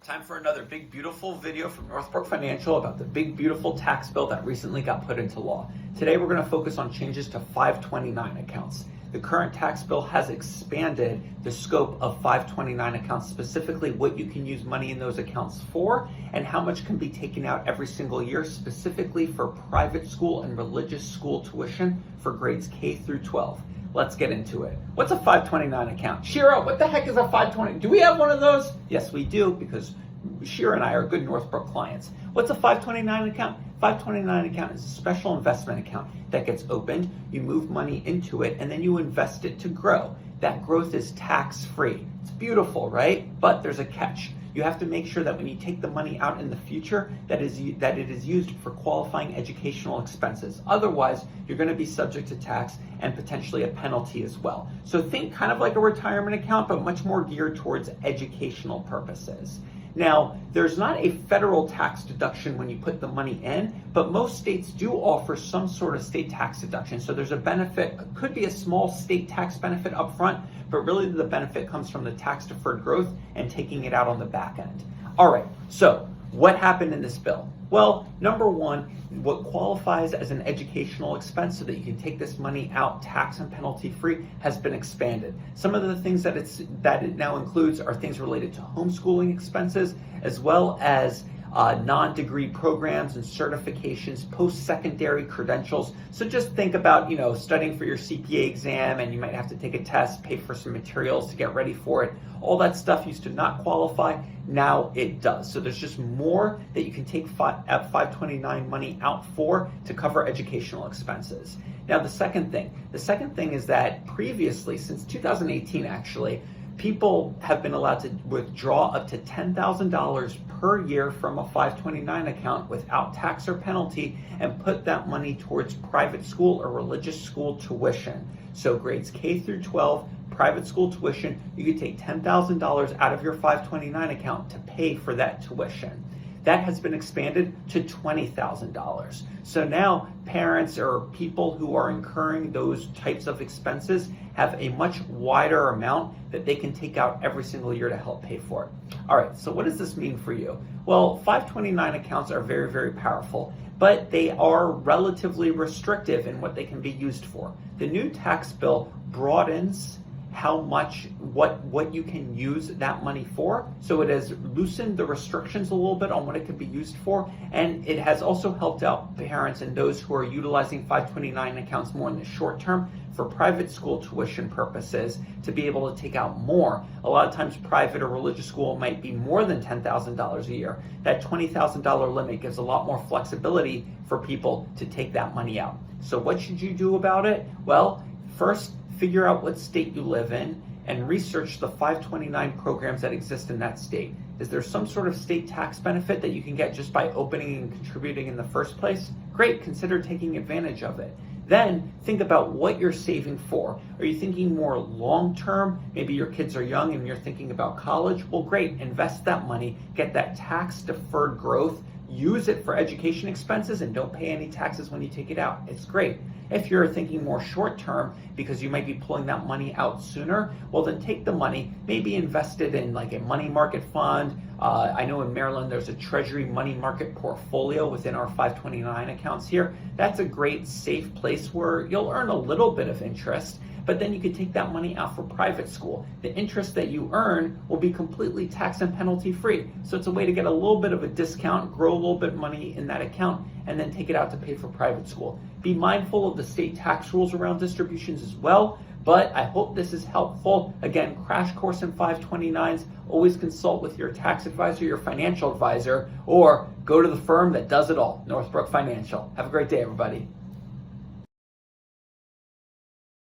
Time for another big beautiful video from Northbrook Financial about the big beautiful tax bill that recently got put into law. Today we're going to focus on changes to 529 accounts. The current tax bill has expanded the scope of 529 accounts, specifically what you can use money in those accounts for and how much can be taken out every single year, specifically for private school and religious school tuition for grades K through 12. Let's get into it. What's a 529 account? Shira, what the heck is a 520? Do we have one of those? Yes, we do, because Shira and I are good Northbrook clients. What's a 529 account? 529 account is a special investment account that gets opened. You move money into it and then you invest it to grow. That growth is tax-free. It's beautiful, right? But there's a catch. You have to make sure that when you take the money out in the future, that it is used for qualifying educational expenses. Otherwise, you're going to be subject to tax and potentially a penalty as well. So think kind of like a retirement account, but much more geared towards educational purposes. Now, there's not a federal tax deduction when you put the money in, but most states do offer some sort of state tax deduction. So there's a benefit, it could be a small state tax benefit up front, but really the benefit comes from the tax deferred growth and taking it out on the back end. All right, so what happened in this bill? Well, number one, what qualifies as an educational expense so that you can take this money out tax and penalty free has been expanded. Some of the things that it now includes are things related to homeschooling expenses, as well as non-degree programs and certifications, post-secondary credentials. So just think about, studying for your CPA exam and you might have to take a test, pay for some materials to get ready for it. All that stuff used to not qualify. Now it does. So there's just more that you can take at 529 money out for to cover educational expenses. Now the second thing is that previously, since 2018 actually, people have been allowed to withdraw up to $10,000 per year from a 529 account without tax or penalty and put that money towards private school or religious school tuition. So grades K through 12, private school tuition, you could take $10,000 out of your 529 account to pay for that tuition. That has been expanded to $20,000. So now parents or people who are incurring those types of expenses have a much wider amount that they can take out every single year to help pay for it. All right, so what does this mean for you? Well, 529 accounts are very, very powerful, but they are relatively restrictive in what they can be used for. The new tax bill broadens how much, what you can use that money for. So it has loosened the restrictions a little bit on what it can be used for. And it has also helped out parents and those who are utilizing 529 accounts more in the short term for private school tuition purposes to be able to take out more. A lot of times private or religious school might be more than $10,000 a year. That $20,000 limit gives a lot more flexibility for people to take that money out. So what should you do about it? Well, first, figure out what state you live in and research the 529 programs that exist in that state. Is there some sort of state tax benefit that you can get just by opening and contributing in the first place? Great, consider taking advantage of it. Then think about what you're saving for. Are you thinking more long-term? Maybe your kids are young and you're thinking about college. Well, great, invest that money, get that tax deferred growth, use it for education expenses and don't pay any taxes when you take it out. It's great. If you're thinking more short term because you might be pulling that money out sooner, well then take the money, maybe invest it in like a money market fund. I know in Maryland there's a treasury money market portfolio within our 529 accounts here. That's a great safe place where you'll earn a little bit of interest, but then you could take that money out for private school. The interest that you earn will be completely tax and penalty free. So it's a way to get a little bit of a discount, grow a little bit of money in that account, and then take it out to pay for private school. Be mindful of the state tax rules around distributions as well, but I hope this is helpful. Again, crash course in 529s, always consult with your tax advisor, your financial advisor, or go to the firm that does it all, Northbrook Financial. Have a great day, everybody.